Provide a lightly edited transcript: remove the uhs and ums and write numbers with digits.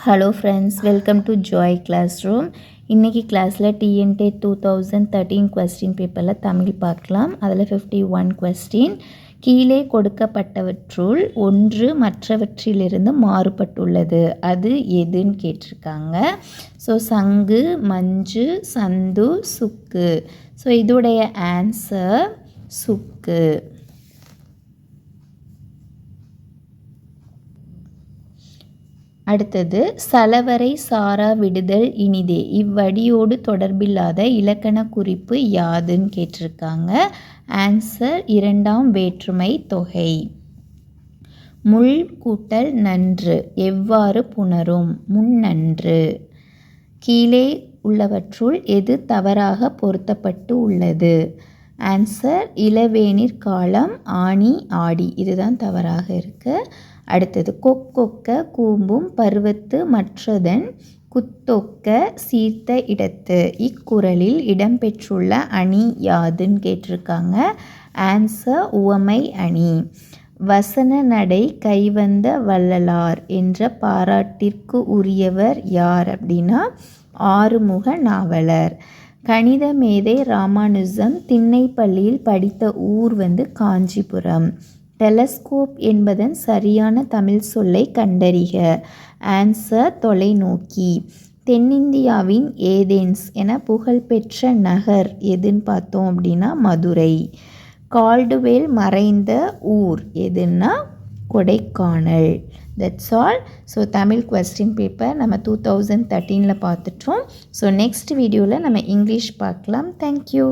Hello friends, welcome to joy class room. இன்றைக்கி கிளாஸில் டிஎன்டே 2013 question பேப்பரில் தமிழ் பார்க்கலாம். அதில் 51 கொஸ்டின். கீழே கொடுக்கப்பட்டவற்றுள் ஒன்று மற்றவற்றிலிருந்து மாறுபட்டுள்ளது, அது எதுன்னு கேட்டிருக்காங்க. ஸோ சங்கு, மஞ்சு, சந்து, சுக்கு. ஸோ இதோடைய ஆன்சர் சுக்கு. அடுத்தது, சலவரை சாரா விடுதல் இனிதே, இவ்வடியோடு தொடர்பில்லாத இலக்கண குறிப்பு யாதுன்னு கேட்டிருக்காங்க. ஆன்சர் இரண்டாம் வேற்றுமை தொகை. முள் கூட்டல் நன்று எவ்வாறு புணரும்? முன்னன்று. கீழே உள்ளவற்றுள் எது தவறாக பொருத்தப்பட்டு உள்ளது? ஆன்சர் இளவேனிற் காலம், ஆனி, ஆடி. இதுதான் தவறாக இருக்குது. அடுத்தது, கொக்கொக்க கூம்பும் பருவத்து மற்றதன் குத்தொக்க சீர்த்த இடத்து, இக்குறளில் இடம்பெற்றுள்ள அணி யாதுன்னு கேட்டிருக்காங்க. ஆன்சர் உவமை அணி. வசன நடை கைவந்த வள்ளலார் என்ற பாராட்டிற்கு உரியவர் யார் அப்படின்னா ஆறுமுக நாவலர். கணித மேதை ராமானுஜம் திண்ணைப்பள்ளியில் படித்த ஊர் காஞ்சிபுரம். டெலஸ்கோப் என்பதன் சரியான தமிழ் சொல்லை கண்டறிக. ஆன்சர் தொலைநோக்கி. தென்னிந்தியாவின் ஏதென்ஸ் என புகழ்பெற்ற நகர் எதுன்னு பார்த்தோம் அப்படின்னா மதுரை. கால்டுவெல் மறைந்த ஊர் எதுன்னா Kodaikanal. That's all. So Tamil question paper நம்ம 2013 பார்த்துட்டோம். ஸோ நெக்ஸ்ட் வீடியோவில் நம்ம இங்கிலீஷ் பார்க்கலாம். தேங்க்யூ.